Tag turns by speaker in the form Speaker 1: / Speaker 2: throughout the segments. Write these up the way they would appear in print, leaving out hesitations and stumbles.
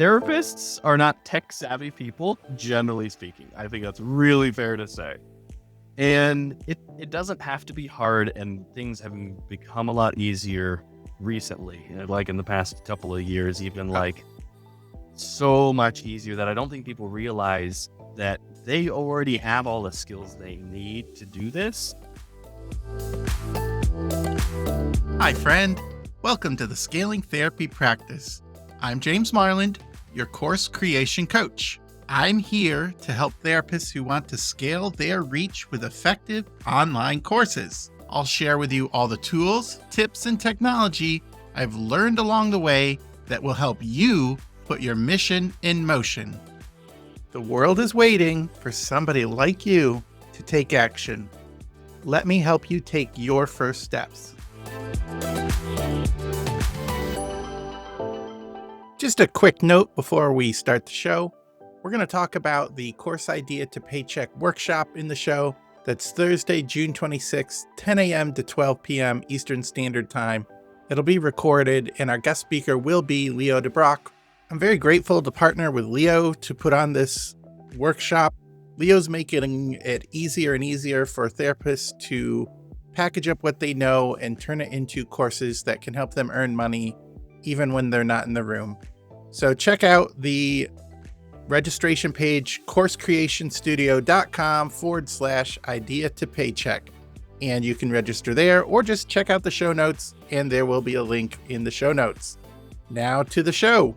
Speaker 1: therapists are not tech savvy people, generally speaking. I think that's really fair to say. And it doesn't have to be hard, and things have become a lot easier recently, like in the past couple of years, even like so much easier that I don't think people realize that they already have all the skills they need to do this.
Speaker 2: Hi, friend. Welcome to the Scaling Therapy Practice. I'm James Marland, your course creation coach. I'm here to help therapists who want to scale their reach with effective online courses. I'll share with you all the tools, tips, and technology I've learned along the way that will help you put your mission in motion. The world is waiting for somebody like you to take action. Let me help you take your first steps. Just a quick note before we start the show. We're going to talk about the Course Idea to Paycheck workshop in the show. That's Thursday, June 26th, 10 a.m. to 12 p.m. Eastern Standard Time. It'll be recorded, and our guest speaker will be Leo DeRock. I'm very grateful to partner with Leo to put on this workshop. Leo's making it easier and easier for therapists to package up what they know and turn it into courses that can help them earn money even when they're not in the room. So check out the registration page, coursecreationstudio.com/idea to paycheck. And you can register there or just check out the show notes, and there will be a link in the show notes. Now to the show.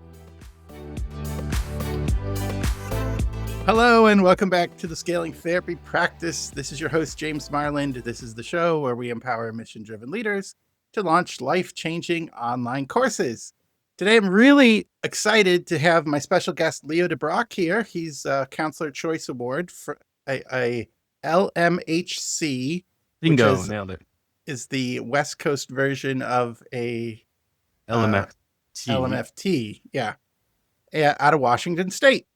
Speaker 2: Hello, and welcome back to the Scaling Therapy Practice. This is your host, James Marland. This is the show where we empower mission-driven leaders to launch life-changing online courses. Today, I'm really excited to have my special guest, Leo DeRock, here. He's a Counselor Choice Award for a LMHC.
Speaker 1: Bingo, nailed it.
Speaker 2: Is the West Coast version of a
Speaker 1: LMFT.
Speaker 2: Yeah, out of Washington State.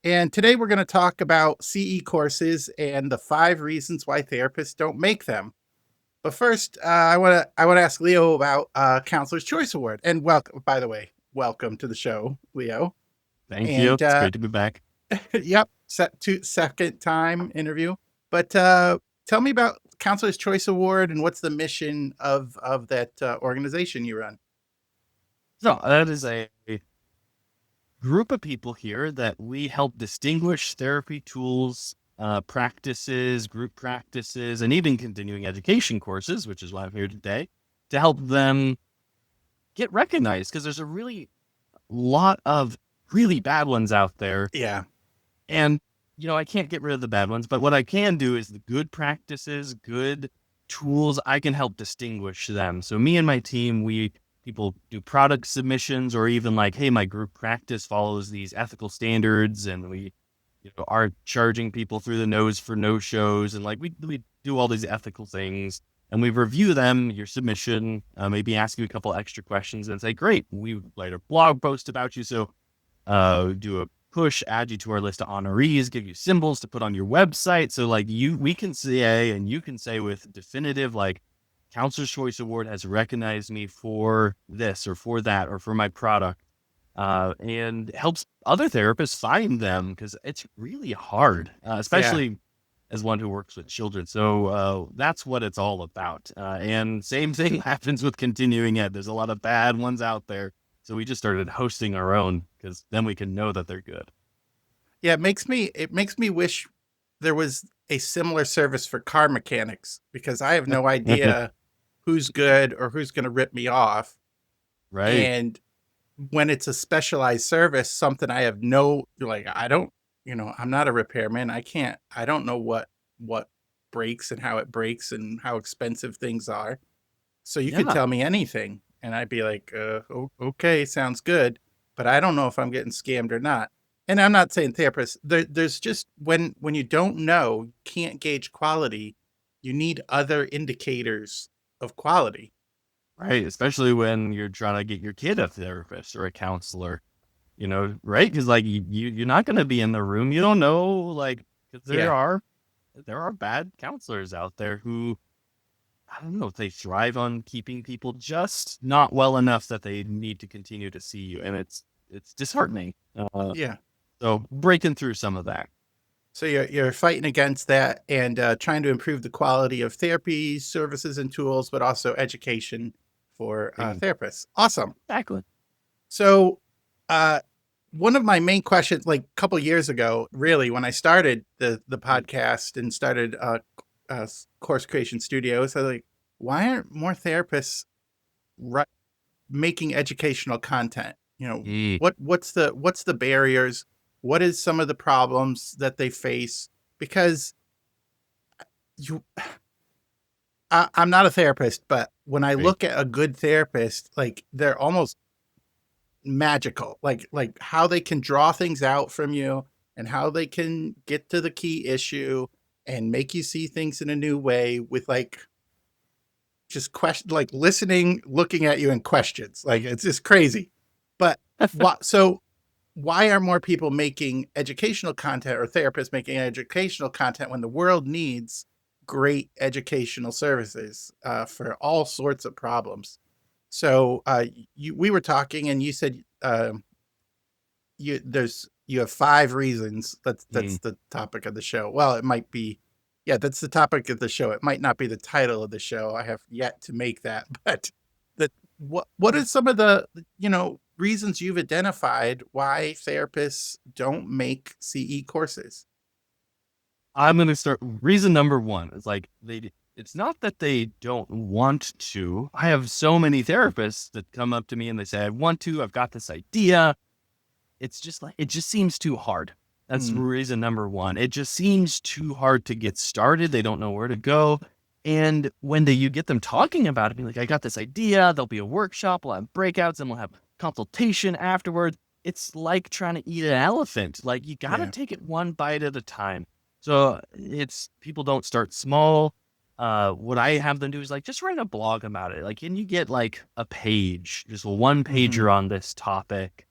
Speaker 2: And today we're going to talk about CE courses and the 5 reasons why therapists don't make them. But first, I want to ask Leo about Counselor's Choice Award. And welcome to the show, Leo.
Speaker 1: Thank you. It's great to be back.
Speaker 2: Yep, second time interview. But tell me about Counselor's Choice Award and what's the mission of that organization you run?
Speaker 1: So that is a group of people here that we help distinguish therapy tools, practices, group practices, and even continuing education courses, which is why I'm here today, to help them get recognized, because there's a really lot of really bad ones out there.
Speaker 2: Yeah.
Speaker 1: And, I can't get rid of the bad ones, but what I can do is the good practices, good tools, I can help distinguish them. So me and my team, people do product submissions, or even like, hey, my group practice follows these ethical standards, and we are charging people through the nose for no-shows, and like we do all these ethical things, and we review them, your submission, maybe ask you a couple extra questions and say, great, we write a blog post about you, so do a push, add you to our list of honorees, give you symbols to put on your website, so like we can say, and you can say with definitive, like, Counselor's Choice Award has recognized me for this or for that or for my product, and helps other therapists find them, because it's really hard, especially as one who works with children. So that's what it's all about. And same thing happens with continuing ed. There's a lot of bad ones out there. So we just started hosting our own, because then we can know that they're good.
Speaker 2: Yeah, it makes me wish there was a similar service for car mechanics, because I have no idea who's good or who's going to rip me off.
Speaker 1: Right.
Speaker 2: And when it's a specialized service, something I have I'm not a repairman. I don't know what breaks and how it breaks and how expensive things are. So you could tell me anything and I'd be like, okay, sounds good. But I don't know if I'm getting scammed or not. And I'm not saying therapists, there's just when you don't know, can't gauge quality, you need other indicators of quality.
Speaker 1: Right. Especially when you're trying to get your kid a therapist or a counselor, right? Because like you're not going to be in the room. You don't know, like, because there are bad counselors out there who, I don't know, they thrive on keeping people just not well enough that they need to continue to see you. And it's it's disheartening.
Speaker 2: Yeah.
Speaker 1: So breaking through some of that.
Speaker 2: So you're fighting against that and trying to improve the quality of therapy services and tools, but also education for therapists. Awesome.
Speaker 1: Exactly.
Speaker 2: So, one of my main questions, like a couple years ago, really, when I started the podcast and started Course Creation Studios, I was like, why aren't more therapists making educational content? You know,
Speaker 1: Mm.
Speaker 2: what's the barriers? What is some of the problems that they face? Because you, I'm not a therapist, but when I
Speaker 1: Right.
Speaker 2: look at a good therapist, like they're almost magical, like how they can draw things out from you and how they can get to the key issue and make you see things in a new way with like just question, like listening, looking at you in questions. Like it's just crazy. But why are more people making educational content or therapists making educational content when the world needs great educational services for all sorts of problems? So we were talking, and you said you have 5 reasons. That's
Speaker 1: Mm.
Speaker 2: the topic of the show. Well, it might be, yeah, that's the topic of the show. It might not be the title of the show. I have yet to make that, but that what are some of the reasons you've identified why therapists don't make CE courses?
Speaker 1: I'm going to start. Reason number one is like it's not that they don't want to. I have so many therapists that come up to me and they say, I want to, I've got this idea. It's just like, it just seems too hard. That's
Speaker 2: Mm,
Speaker 1: reason number one. It just seems too hard to get started. They don't know where to go. And when you get them talking about it, being like, I got this idea, there'll be a workshop, we'll have breakouts, and we'll have consultation afterwards. It's like trying to eat an elephant. Like, you got to
Speaker 2: yeah.
Speaker 1: take it one bite at a time. So it's, people don't start small. What I have them do is like, just write a blog about it. Like, can you get like a page, just a one
Speaker 2: Hmm.
Speaker 1: pager on this topic?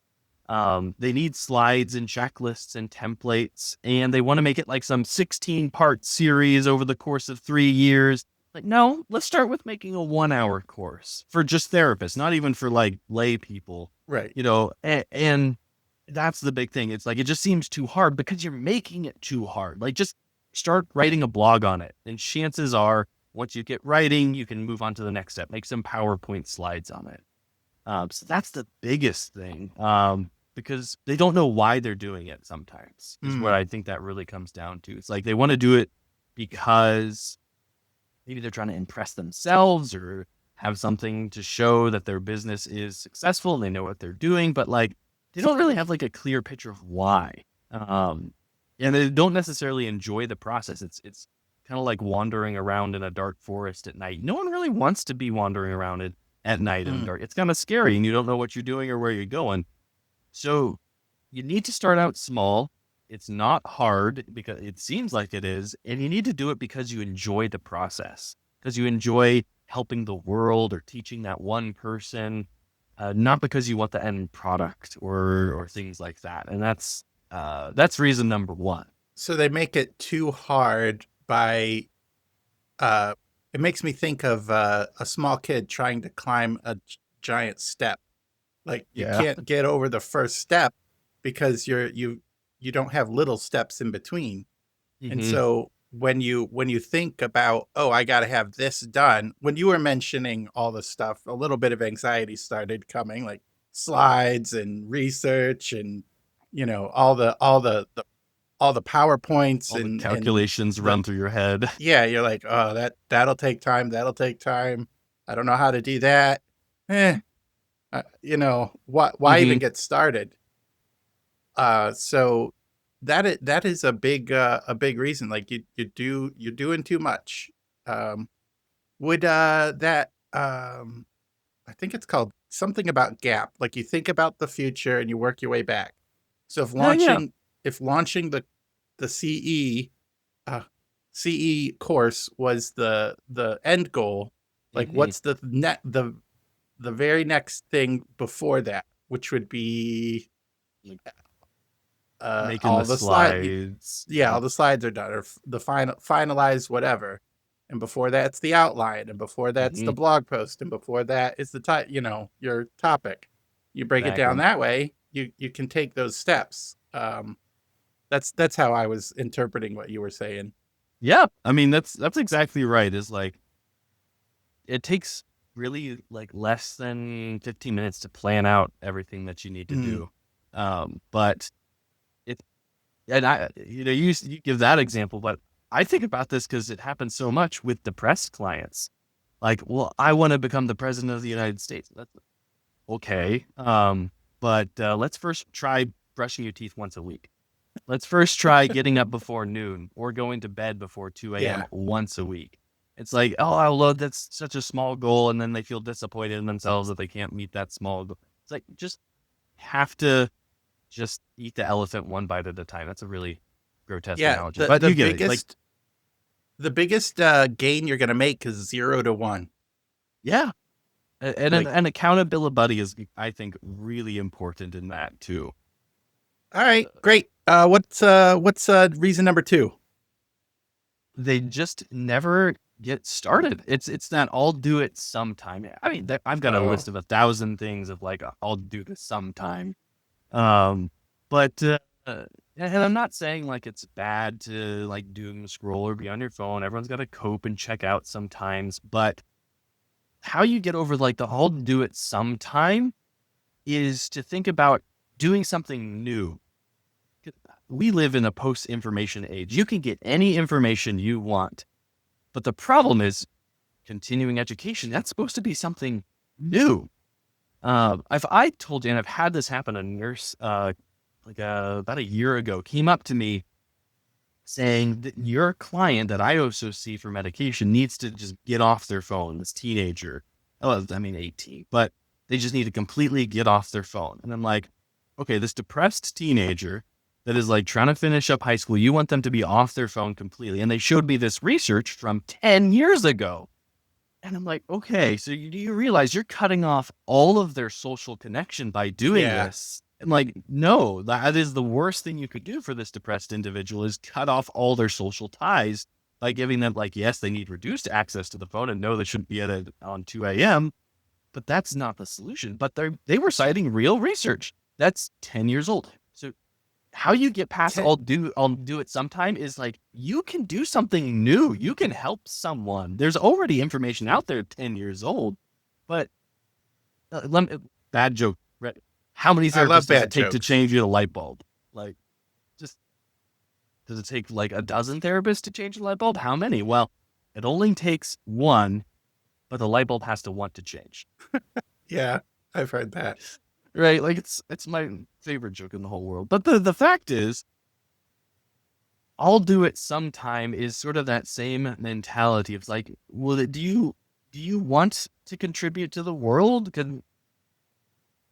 Speaker 1: They need slides and checklists and templates, and they want to make it like some 16-part series over the course of 3 years. Like, no, let's start with making a 1 hour course for just therapists, not even for like lay people,
Speaker 2: Right.
Speaker 1: and that's the big thing. It's like, it just seems too hard because you're making it too hard. Like, just start writing a blog on it. And chances are, once you get writing, you can move on to the next step, make some PowerPoint slides on it. So that's the biggest thing, because they don't know why they're doing it sometimes, is what
Speaker 2: Mm,
Speaker 1: I think that really comes down to. It's like they want to do it because maybe they're trying to impress themselves or have something to show that their business is successful and they know what they're doing, but like they don't really have like a clear picture of why. Um, and they don't necessarily enjoy the process. It's kind of like wandering around in a dark forest at night. No one really wants to be wandering around it at night in the
Speaker 2: mm,
Speaker 1: dark. It's kind of scary and you don't know what you're doing or where you're going. So you need to start out small. It's not hard because it seems like it is. And you need to do it because you enjoy the process, because you enjoy helping the world or teaching that one person, not because you want the end product or things like that. And that's reason number one.
Speaker 2: so they make it too hard by uh it makes me think of a small kid trying to climb a giant step. Like you
Speaker 1: Yeah.
Speaker 2: can't get over the first step because you don't have little steps in between. And
Speaker 1: Hmm.
Speaker 2: so when you think about, oh, I got to have this done, when you were mentioning all the stuff, a little bit of anxiety started coming, like slides and research and all the PowerPoints
Speaker 1: All the
Speaker 2: and
Speaker 1: calculations
Speaker 2: the
Speaker 1: run through your head.
Speaker 2: yeah, you're like, oh, that'll take time. That'll take time. I don't know how to do that. Eh, why even
Speaker 1: Hmm.
Speaker 2: get started? So that is a big reason. Like you're doing too much. Um, would that I think it's called something about gap. Like you think about the future and you work your way back. So
Speaker 1: Yeah, yeah.
Speaker 2: if launching the uh, CE course was the end goal, like
Speaker 1: Hmm.
Speaker 2: what's the very next thing before that, which would be
Speaker 1: Like making the
Speaker 2: all the slide.
Speaker 1: slides.
Speaker 2: Yeah, all the slides are done, or the finalized whatever. And before that's the outline, and before that's the
Speaker 1: Hmm.
Speaker 2: blog post, and before that is the your topic. You break it down
Speaker 1: Exactly.
Speaker 2: that way, you can take those steps. That's how I was interpreting what you were saying.
Speaker 1: Yeah, I mean that's exactly right. Is like it takes really like less than 15 minutes to plan out everything that you need to
Speaker 2: Mm.
Speaker 1: do. But it and I you give that example, but I think about this because it happens so much with depressed clients. Like, well, I want to become the president of the United States. That's okay. But let's first try brushing your teeth once a week. Let's first try getting up before noon or going to bed before 2 a.m.
Speaker 2: Yeah.
Speaker 1: once a week. It's like, oh, Lord, that's such a small goal. And then they feel disappointed in themselves that they can't meet that small goal. It's like, just have to just eat the elephant one bite at a time. That's a really grotesque
Speaker 2: Yeah.
Speaker 1: analogy,
Speaker 2: The
Speaker 1: but
Speaker 2: the
Speaker 1: you get it. Like,
Speaker 2: biggest the biggest gain you're gonna make is 0 to 1.
Speaker 1: yeah. And
Speaker 2: Like,
Speaker 1: an accountability is, I think, really important in that too.
Speaker 2: all right, great. What's reason number 2?
Speaker 1: They just never get started. It's that I'll do it sometime. I mean, I've got a
Speaker 2: Oh.
Speaker 1: list of 1,000 things of like I'll do this sometime. But and I'm not saying like it's bad to like doom the scroll or be on your phone. Everyone's got to cope and check out sometimes. But how you get over like the I'll do it sometime is to think about doing something new. We live in a post-information age. You can get any information you want. But the problem is continuing education. That's supposed to be something new. If I told you, and I've had this happen, a nurse about a year ago came up to me saying that your client that I also see for medication needs to just get off their phone, this teenager. Oh, I mean 18, but they just need to completely get off their phone. And I'm like, okay, this depressed teenager that is like trying to finish up high school, you want them to be off their phone completely. And they showed me this research from 10 years ago. And I'm like, okay, so do you realize you're cutting off all of their social connection by doing
Speaker 2: Yeah.
Speaker 1: this? And like, no, that is the worst thing you could do for this depressed individual is cut off all their social ties by giving them like, yes, they need reduced access to the phone and no, they shouldn't be at it on 2 a.m. But that's not the solution. But they were citing real research that's 10 years old. So how you get past I'll do it sometime is like you can do something new. You can help someone. There's already information out there 10 years old. But bad joke. Right? How many
Speaker 2: I love
Speaker 1: therapists does
Speaker 2: bad
Speaker 1: it take to
Speaker 2: jokes.
Speaker 1: change a light bulb? Like, just does it take like a dozen therapists to change a light bulb? How many? Well, it only takes one, but the light bulb has to want to change.
Speaker 2: Yeah, I've heard that.
Speaker 1: Right? Like it's my favorite joke in the whole world. But the fact is, I'll do it sometime is sort of that same mentality. It's like, well, do you want to contribute to the world? Because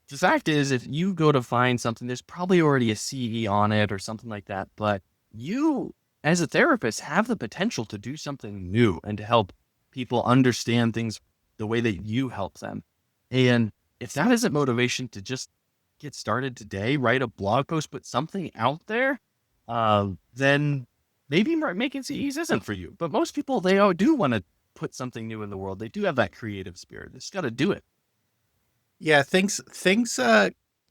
Speaker 1: the fact is, if you go to find something, there's probably already a CE on it or something like that. But you, as a therapist, have the potential to do something new and to help people understand things the way that you help them. And if that isn't motivation to just get started today, write a blog post, put something out there, then maybe making CEs isn't for you. But most people, they all do want to put something new in the world. They do have that creative spirit. They just got to do it.
Speaker 2: Yeah, things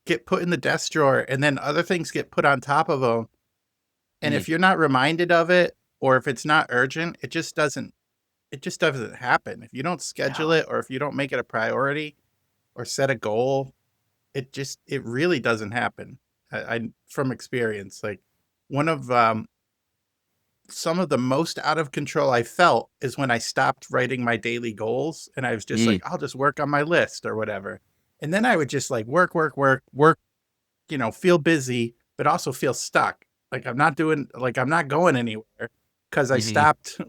Speaker 2: get put in the desk drawer, and then other things get put on top of them. And if you're not reminded of it, or if it's not urgent, it just doesn't happen. If you don't schedule it, or if you don't make it a priority, or set a goal, it really doesn't happen. I from experience, like one of some of the most out of control I felt is when I stopped writing my daily goals, and I was just like, I'll just work on my list or whatever. And then I would just like work, feel busy, but also feel stuck. Like I'm not going anywhere because I stopped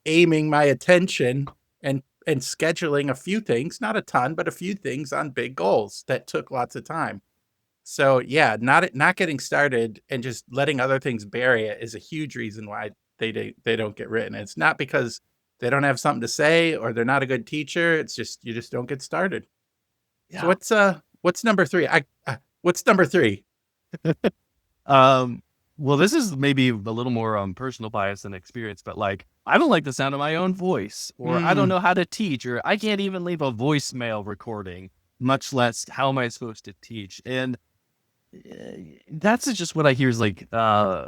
Speaker 2: aiming my attention and scheduling a few things, not a ton, but a few things on big goals that took lots of time. So yeah, not getting started and just letting other things bury it is a huge reason why they don't get written. It's not because they don't have something to say or they're not a good teacher. It's just you just don't get started.
Speaker 1: Yeah.
Speaker 2: So what's number 3? What's number 3?
Speaker 1: Well, this is maybe a little more personal bias than experience, but like I don't like the sound of my own voice, or I don't know how to teach, or I can't even leave a voicemail recording, much less how am I supposed to teach? And That's just what I hear is like I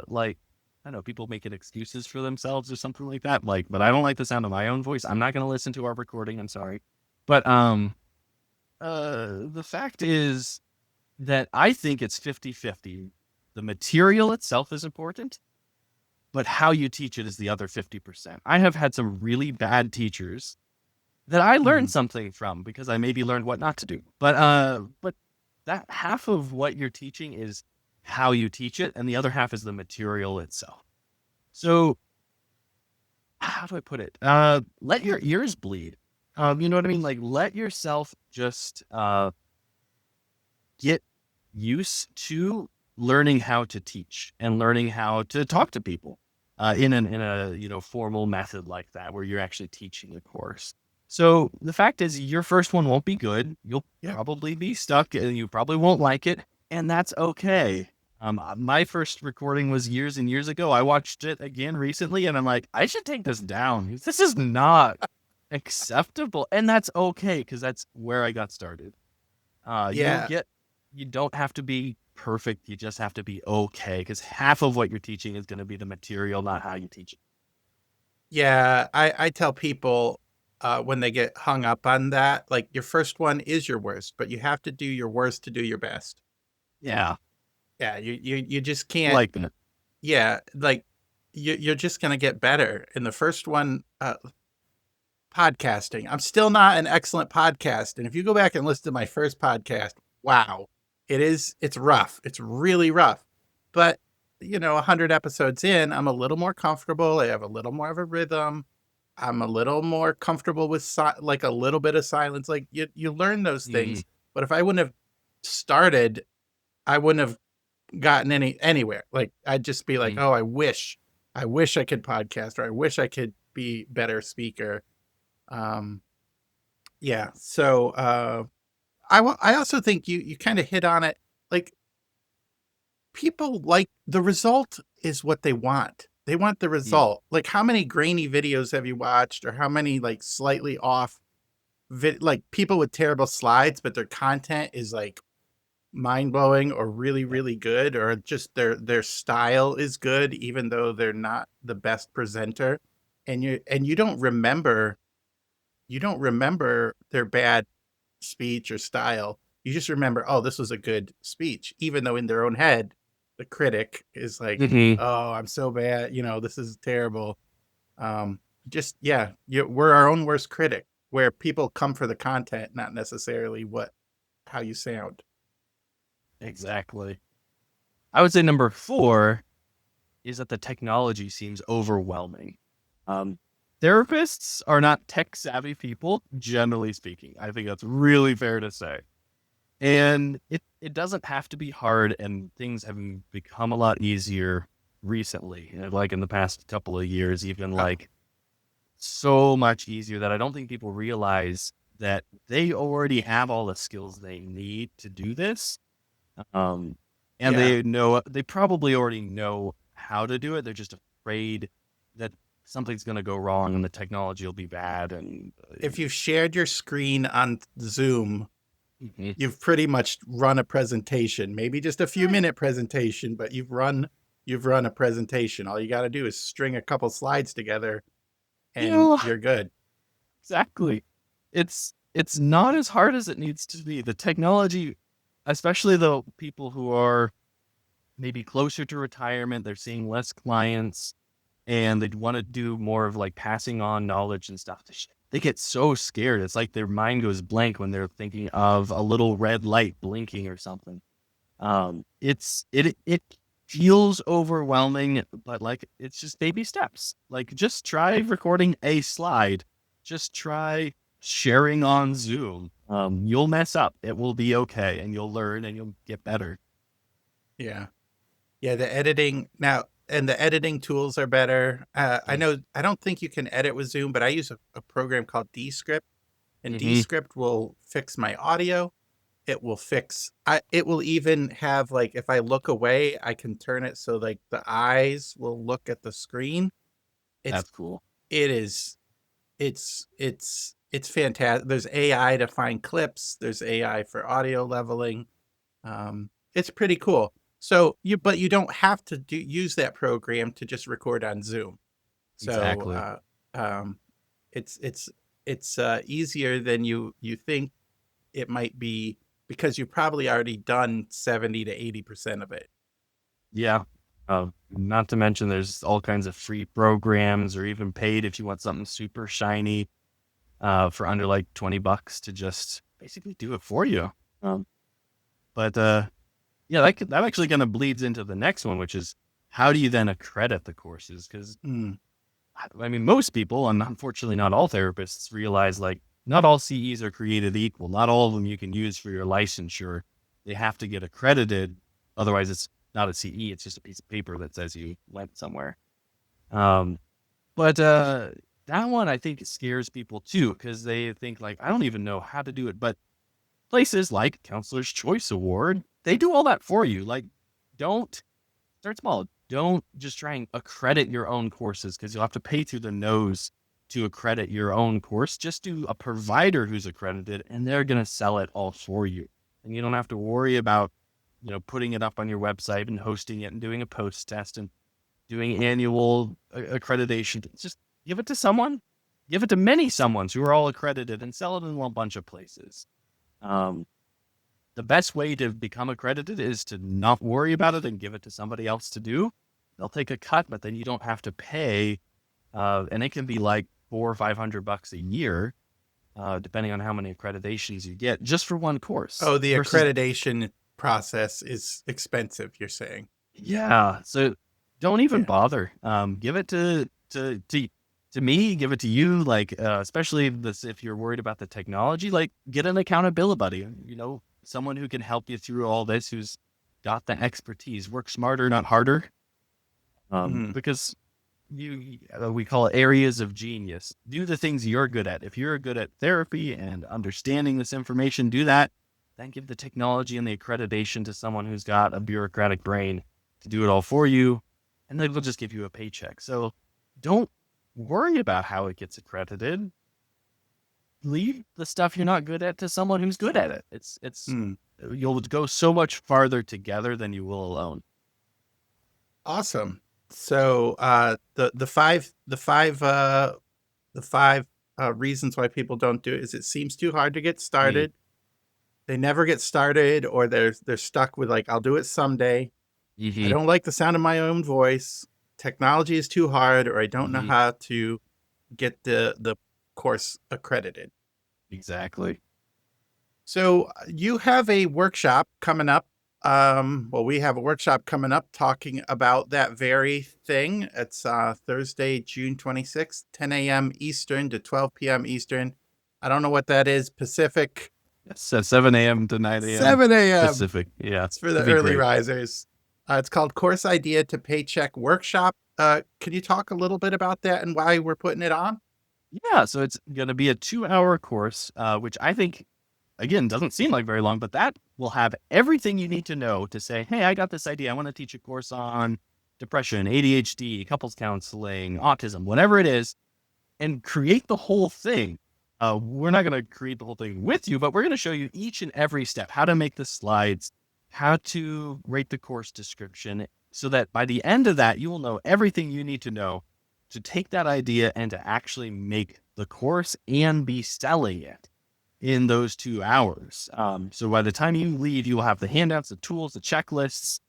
Speaker 1: don't know, people making excuses for themselves or something like that. Like, but I don't like the sound of my own voice. I'm not going to listen to our recording. I'm sorry, but the fact is that I think it's 50-50. The material itself is important, but how you teach it is the other 50%. I have had some really bad teachers that I learned
Speaker 2: Mhm.
Speaker 1: something from because I maybe learned what not to do. But that half of what you're teaching is how you teach it, and the other half is the material itself. So how do I put it? Let your ears bleed. You know what I mean? Like let yourself just get used to learning how to teach and learning how to talk to people in a formal method like that where you're actually teaching the course. So the fact is, your first one won't be good. You'll
Speaker 2: Yep.
Speaker 1: probably be stuck, and you probably won't like it, and that's okay. My first recording was years and years ago. I watched it again recently, and I'm like, I should take this down. This is not acceptable, and that's okay because that's where I got started. You'll
Speaker 2: Yeah.
Speaker 1: get, you don't have to be perfect. You just have to be okay because half of what you're teaching is going to be the material, not how you teach it.
Speaker 2: Yeah. I tell people when they get hung up on that, like your first one is your worst, but you have to do your worst to do your best.
Speaker 1: Yeah.
Speaker 2: Yeah. You just can't.
Speaker 1: Like that.
Speaker 2: Yeah. Like you're just going to get better. In the first one, podcasting, I'm still not an excellent podcast. And if you go back and listen to my first podcast, wow, it's rough. It's really rough. But, 100 episodes in, I'm a little more comfortable. I have a little more of a rhythm. I'm a little more comfortable with like a little bit of silence. Like you learn those
Speaker 1: Mhm.
Speaker 2: things. But if I wouldn't have started, I wouldn't have gotten anywhere. Like I'd just be like,
Speaker 1: Mhm.
Speaker 2: oh, I wish I could podcast, or I wish I could be better speaker. Um, yeah. So I also think you kind of hit on it. Like people like the result is what they want. They want the
Speaker 1: Mhm.
Speaker 2: result. Like how many grainy videos have you watched, or how many like slightly off like people with terrible slides, but their content is like mind blowing or really
Speaker 1: Yeah.
Speaker 2: really good, or just their style is good even though they're not the best presenter, and you don't remember their bad speech or style. You just remember, oh, this was a good speech, even though in their own head, the critic is like,
Speaker 1: Mhm.
Speaker 2: oh, I'm so bad. This is terrible. Just, yeah, we're our own worst critic, where people come for the content, not necessarily how you sound.
Speaker 1: Exactly. I would say number 4 is that the technology seems overwhelming. Um, Therapists are not tech savvy people, generally speaking. I think that's really fair to say. And it doesn't have to be hard, and things have become a lot easier recently, like in the past couple of years, even
Speaker 2: Oh,
Speaker 1: like so much easier that I don't think people realize that they already have all the skills they need to do this. Um, and
Speaker 2: yeah.
Speaker 1: they probably already know how to do it. They're just afraid that something's going to go wrong and the technology will be bad. And
Speaker 2: If you've shared your screen on Zoom,
Speaker 1: Mhm.
Speaker 2: you've pretty much run a presentation, maybe just a few minute presentation, but you've run a presentation. All you got to do is string a couple slides together
Speaker 1: you
Speaker 2: and
Speaker 1: know,
Speaker 2: you're good.
Speaker 1: exactly. It's not as hard as it needs to be. The technology, especially the people who are maybe closer to retirement, they're seeing less clients and they'd want to do more of like passing on knowledge and stuff. They get so scared. It's like their mind goes blank when they're thinking of a little red light blinking or something. It feels overwhelming, but like it's just baby steps. Like just try recording a slide. Just try sharing on Zoom. You'll mess up. It will be okay, and you'll learn and you'll get better.
Speaker 2: Yeah. Yeah, the editing now, and the editing tools are better. I know I don't think you can edit with Zoom, but I use a program called Descript, and
Speaker 1: Mm-hmm.
Speaker 2: Descript will fix my audio. It will even have, like, if I look away, I can turn it so like the eyes will look at the screen. It's
Speaker 1: That's cool.
Speaker 2: it is it's fantastic. There's AI to find clips, there's AI for audio leveling. It's pretty cool. So but you don't have to use that program to just record on Zoom. So
Speaker 1: Exactly.
Speaker 2: um, it's easier than you think it might be, because you've probably already done 70 to 80% of it.
Speaker 1: Yeah. Not to mention there's all kinds of free programs or even paid if you want something super shiny for under like $20 to just basically do it for you. Um, but yeah, that actually kind of bleeds into the next one, which is how do you then accredit the courses? Because
Speaker 2: Mm.
Speaker 1: I mean, most people, and unfortunately not all therapists, realize like not all CEs are created equal. Not all of them you can use for your licensure. They have to get accredited. Otherwise, it's not a CE. It's just a piece of paper that says you went somewhere. But that one I think scares people too, because they think like, I don't even know how to do it. But places like Counselor's Choice Award, they do all that for you. Like, don't start small. Don't just try and accredit your own courses, because you'll have to pay through the nose to accredit your own course. Just do a provider who's accredited, and they're going to sell it all for you. And you don't have to worry about, putting it up on your website and hosting it and doing a post test and doing annual accreditation. Just give it to someone, give it to many someones who are all accredited, and sell it in a bunch of places. The best way to become accredited is to not worry about it and give it to somebody else to do. They'll take a cut, but then you don't have to pay. And it can be like $400 or $500 a year, depending on how many accreditations you get just for one course.
Speaker 2: Oh, the
Speaker 1: Versus,
Speaker 2: accreditation process is expensive, you're saying?
Speaker 1: yeah. So don't even
Speaker 2: Yeah.
Speaker 1: bother. Give it to me, give it to you. Like, especially this, if you're worried about the technology, like get an accountability buddy, someone who can help you through all this, who's got the expertise. Work smarter, not harder.
Speaker 2: Mm.
Speaker 1: Because we call it areas of genius. Do the things you're good at. If you're good at therapy and understanding this information, do that. Then give the technology and the accreditation to someone who's got a bureaucratic brain to do it all for you, and they will just give you a paycheck. So don't worry about how it gets accredited. Leave the stuff you're not good at to someone who's good at it. It's
Speaker 2: Mm.
Speaker 1: You'll go so much farther together than you will alone.
Speaker 2: Awesome. So the five reasons why people don't do it is it seems too hard to get
Speaker 1: Mm.
Speaker 2: started. They never get started, or they're stuck with like, I'll do it someday. I
Speaker 1: Mm-hmm.
Speaker 2: don't like the sound of my own voice. Technology is too hard, or I don't know
Speaker 1: Mm-hmm.
Speaker 2: how to get the course accredited.
Speaker 1: Exactly.
Speaker 2: So you have a workshop coming up. Well, we have a workshop coming up talking about that very thing. It's Thursday, June 26th, 10 a.m. Eastern to 12 p.m. Eastern. I don't know what that is, Pacific.
Speaker 1: Yes, at 7 a.m. to 9 a.m.
Speaker 2: 7 a.m.
Speaker 1: Pacific. Yeah,
Speaker 2: It's for the
Speaker 1: it'd be
Speaker 2: early
Speaker 1: great.
Speaker 2: risers. It's called Course Idea to Paycheck Workshop. Can you talk a little bit about that and why we're putting it on?
Speaker 1: Yeah, so it's going to be a 2-hour course, which I think, again, doesn't seem like very long, but that will have everything you need to know to say, hey, I got this idea. I want to teach a course on depression, ADHD, couples counseling, autism, whatever it is, and create the whole thing. We're not going to create the whole thing with you, but we're going to show you each and every step, how to make the slides, how to rate the course description, so that by the end of that, you will know everything you need to know to take that idea and to actually make the course and be selling it in those 2 hours. So by the time you leave, you will have the handouts, the tools, the checklists,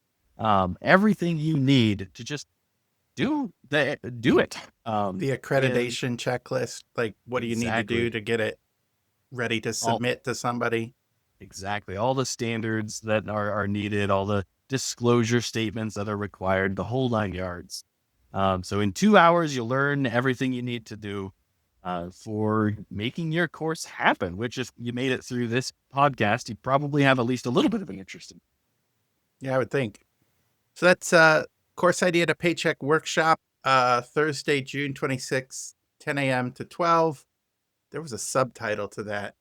Speaker 1: everything you need to just do it.
Speaker 2: The
Speaker 1: And
Speaker 2: accreditation checklist, like what do you need to do
Speaker 1: exactly.
Speaker 2: to get it ready to
Speaker 1: all
Speaker 2: submit to somebody?
Speaker 1: exactly all the standards that are needed, all the disclosure statements that are required, the whole 9 yards. So in 2 hours, you'll learn everything you need to do for making your course happen, which if you made it through this podcast, you probably have at least a little bit of an interest in.
Speaker 2: Yeah, I would think. So that's Course Idea to Paycheck Workshop, Thursday, June 26th, 10 a.m. to 12. There was a subtitle to that.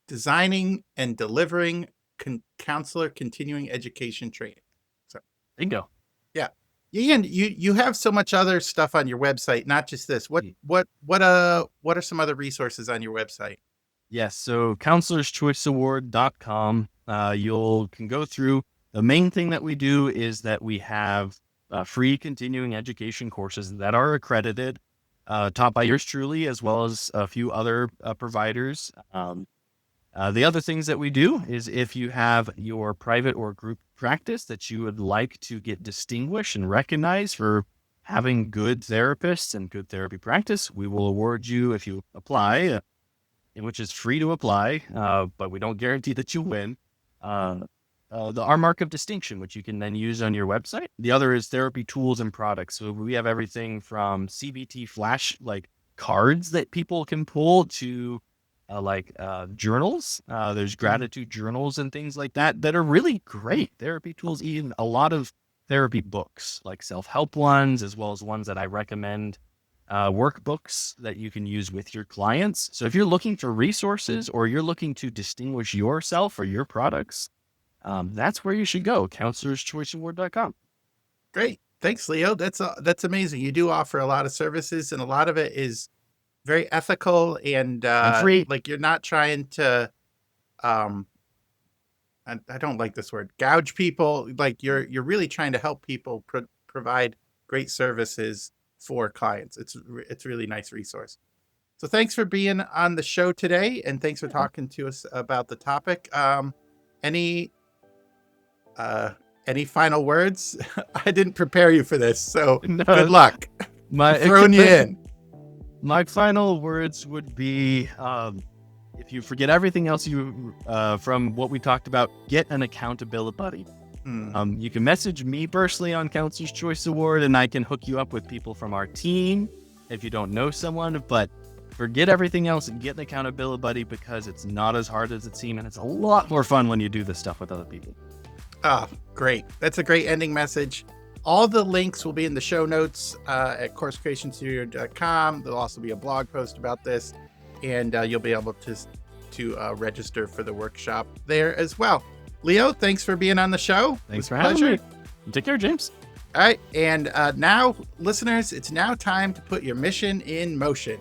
Speaker 2: Designing and delivering counselor continuing education training. So
Speaker 1: Bingo.
Speaker 2: yeah. Ian, you have so much other stuff on your website, not just this.
Speaker 1: Mm.
Speaker 2: What are some other resources on your website?
Speaker 1: Yes. So counselorschoiceaward.com. You can go through. The main thing that we do is that we have free continuing education courses that are accredited, taught by yours truly, as well as a few other providers. The other things that we do is if you have your private or group practice that you would like to get distinguished and recognized for having good therapists and good therapy practice, we will award you, if you apply, which is free to apply, but we don't guarantee that you win, our mark of distinction, which you can then use on your website. The other is therapy tools and products. So we have everything from CBT flash, like cards that people can pull, to journals. There's gratitude journals and things like that that are really great. Therapy tools, even a lot of therapy books, like self-help ones, as well as ones that I recommend, workbooks that you can use with your clients. So if you're looking for resources or you're looking to distinguish yourself or your products, that's where you should go, counselorschoiceaward.com.
Speaker 2: Great. Thanks, Leo. That's amazing. You do offer a lot of services, and a lot of it is very ethical and
Speaker 1: free.
Speaker 2: like you're not trying to, I don't like this word, gouge people. Like you're really trying to help people provide great services for clients. It's a really nice resource. So thanks for being on the show today, and thanks for talking to us about the topic. Any final words? I didn't prepare you for this, so
Speaker 1: No,
Speaker 2: good luck. Throwing you in.
Speaker 1: My final words would be, if you forget everything else from what we talked about, get an accountability buddy. You can message me personally on Counselor's Choice Award, and I can hook you up with people from our team if you don't know someone. But forget everything else and get an accountability buddy, because it's not as hard as it seems, and it's a lot more fun when you do this stuff with other people.
Speaker 2: Oh, great. That's a great ending message. All the links will be in the show notes at coursecreationstudio.com. There'll also be a blog post about this, and you'll be able to register for the workshop there as well. Leo, thanks for being on the show.
Speaker 1: Thanks for having me. Take care, James.
Speaker 2: All right. And now, listeners, it's now time to put your mission in motion.